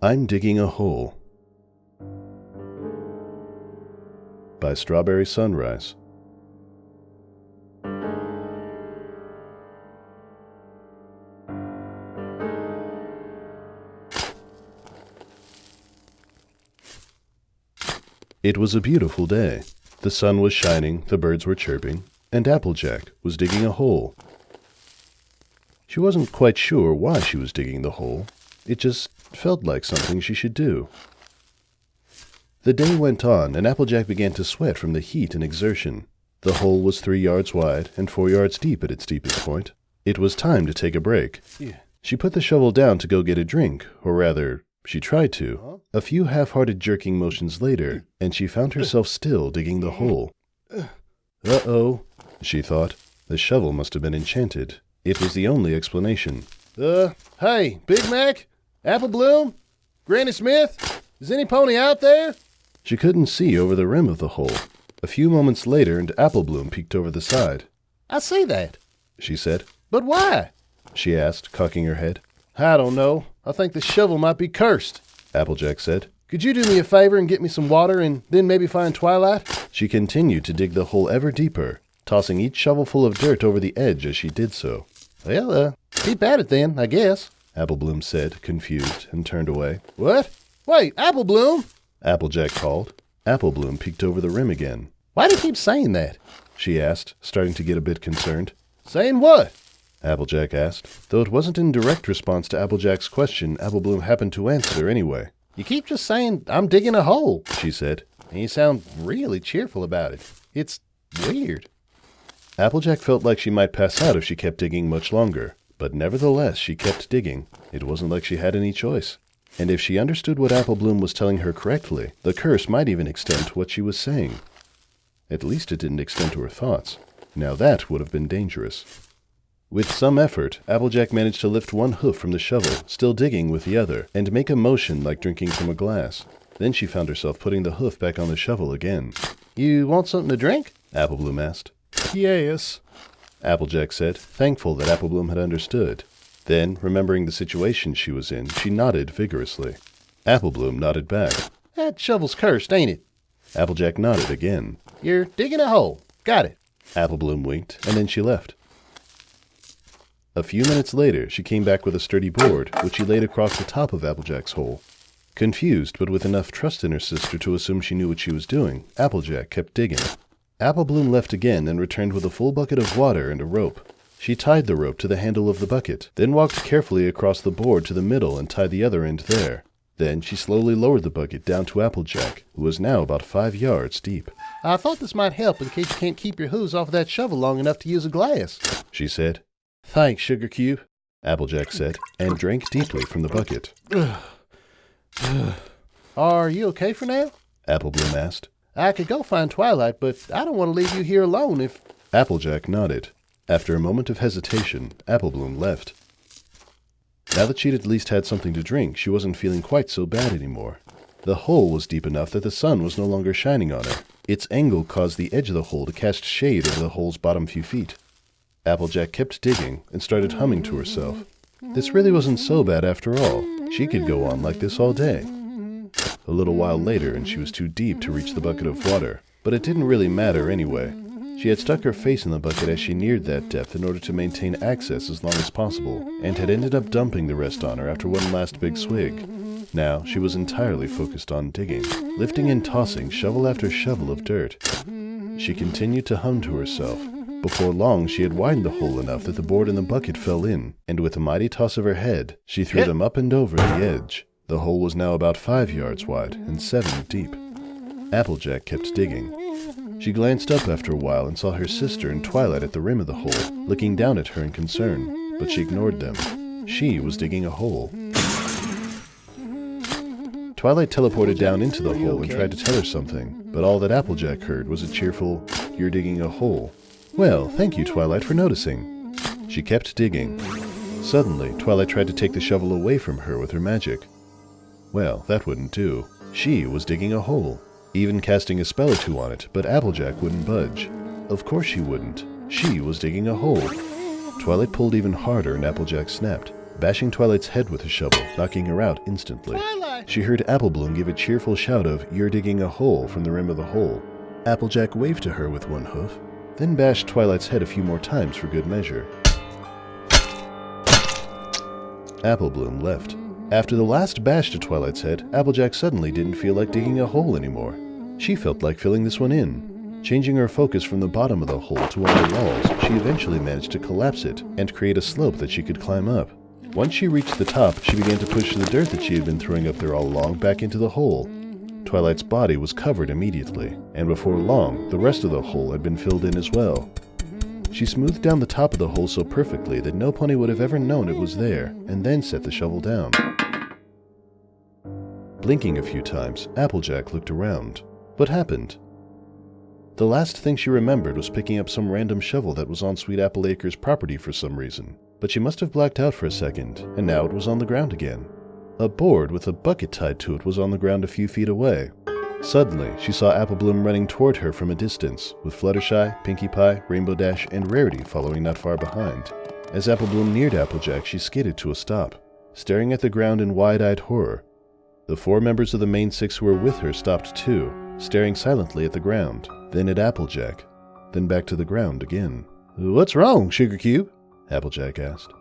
I'm Digging a Hole by Strawberry Sunrise. It was a beautiful day. The sun was shining, the birds were chirping, and Applejack was digging a hole. She wasn't quite sure why she was digging the hole. It just felt like something she should do. The day went on, and Applejack began to sweat from the heat and exertion. The hole was 3 yards wide and 4 yards deep at its deepest point. It was time to take a break. She put the shovel down to go get a drink, or rather, she tried to. A few half-hearted jerking motions later, and she found herself still digging the hole. Uh-oh, she thought. The shovel must have been enchanted. It was the only explanation. Hey, Big Mac? Apple Bloom? Granny Smith? Is any pony out there? She couldn't see over the rim of the hole. A few moments later, and Apple Bloom peeked over the side. I see that, she said. But why? She asked, cocking her head. I don't know. I think the shovel might be cursed, Applejack said. Could you do me a favor and get me some water and then maybe find Twilight? She continued to dig the hole ever deeper, tossing each shovelful of dirt over the edge as she did so. Well, keep at it then, I guess, Apple Bloom said, confused, and turned away. What? Wait, Apple Bloom! Applejack called. Apple Bloom peeked over the rim again. Why do you keep saying that? She asked, starting to get a bit concerned. Saying what? Applejack asked. Though it wasn't in direct response to Applejack's question, Apple Bloom happened to answer anyway. You keep just saying, I'm digging a hole, she said. And you sound really cheerful about it. It's weird. Applejack felt like she might pass out if she kept digging much longer, but nevertheless she kept digging. It wasn't like she had any choice. And if she understood what Apple Bloom was telling her correctly, the curse might even extend to what she was saying. At least it didn't extend to her thoughts. Now that would have been dangerous. With some effort, Applejack managed to lift one hoof from the shovel, still digging with the other, and make a motion like drinking from a glass. Then she found herself putting the hoof back on the shovel again. You want something to drink? Apple Bloom asked. Yes, Applejack said, thankful that Apple Bloom had understood. Then, remembering the situation she was in, she nodded vigorously. Apple Bloom nodded back. That shovel's cursed, ain't it? Applejack nodded again. You're digging a hole. Got it. Apple Bloom winked, and then she left. A few minutes later, she came back with a sturdy board, which she laid across the top of Applejack's hole. Confused, but with enough trust in her sister to assume she knew what she was doing, Applejack kept digging. Apple Bloom left again and returned with a full bucket of water and a rope. She tied the rope to the handle of the bucket, then walked carefully across the board to the middle and tied the other end there. Then she slowly lowered the bucket down to Applejack, who was now about 5 yards deep. I thought this might help in case you can't keep your hooves off of that shovel long enough to use a glass, she said. Thanks, Sugar Cube, Applejack said, and drank deeply from the bucket. Are you okay for now? Apple Bloom asked. I could go find Twilight, but I don't want to leave you here alone if... Applejack nodded. After a moment of hesitation, Apple Bloom left. Now that she'd at least had something to drink, she wasn't feeling quite so bad anymore. The hole was deep enough that the sun was no longer shining on her. Its angle caused the edge of the hole to cast shade over the hole's bottom few feet. Applejack kept digging and started humming to herself. This really wasn't so bad after all. She could go on like this all day. A little while later, and she was too deep to reach the bucket of water, but it didn't really matter anyway. She had stuck her face in the bucket as she neared that depth in order to maintain access as long as possible, and had ended up dumping the rest on her after one last big swig. Now, she was entirely focused on digging, lifting and tossing shovel after shovel of dirt. She continued to hum to herself. Before long, she had widened the hole enough that the board and the bucket fell in, and with a mighty toss of her head, she threw them up and over the edge. The hole was now about 5 yards wide and 7 deep. Applejack kept digging. She glanced up after a while and saw her sister and Twilight at the rim of the hole, looking down at her in concern, but she ignored them. She was digging a hole. Twilight teleported down into the hole and tried to tell her something, but all that Applejack heard was a cheerful, "You're digging a hole." Well, thank you, Twilight, for noticing. She kept digging. Suddenly, Twilight tried to take the shovel away from her with her magic. Well, that wouldn't do. She was digging a hole, even casting a spell or two on it, but Applejack wouldn't budge. Of course she wouldn't. She was digging a hole. Twilight pulled even harder and Applejack snapped, bashing Twilight's head with the shovel, knocking her out instantly. Twilight! She heard Applebloom give a cheerful shout of, "You're digging a hole," from the rim of the hole. Applejack waved to her with one hoof, then bashed Twilight's head a few more times for good measure. Applebloom left. After the last bash to Twilight's head, Applejack suddenly didn't feel like digging a hole anymore. She felt like filling this one in. Changing her focus from the bottom of the hole to one of the walls, she eventually managed to collapse it and create a slope that she could climb up. Once she reached the top, she began to push the dirt that she had been throwing up there all along back into the hole. Twilight's body was covered immediately, and before long, the rest of the hole had been filled in as well. She smoothed down the top of the hole so perfectly that no pony would have ever known it was there, and then set the shovel down. Blinking a few times, Applejack looked around. What happened? The last thing she remembered was picking up some random shovel that was on Sweet Apple Acres property for some reason, but she must have blacked out for a second, and now it was on the ground again. A board with a bucket tied to it was on the ground a few feet away. Suddenly, she saw Applebloom running toward her from a distance, with Fluttershy, Pinkie Pie, Rainbow Dash, and Rarity following not far behind. As Applebloom neared Applejack, she skidded to a stop, staring at the ground in wide-eyed horror. The 4 members of the main 6 who were with her stopped too, staring silently at the ground, then at Applejack, then back to the ground again. "What's wrong, Sugar Cube?" Applejack asked.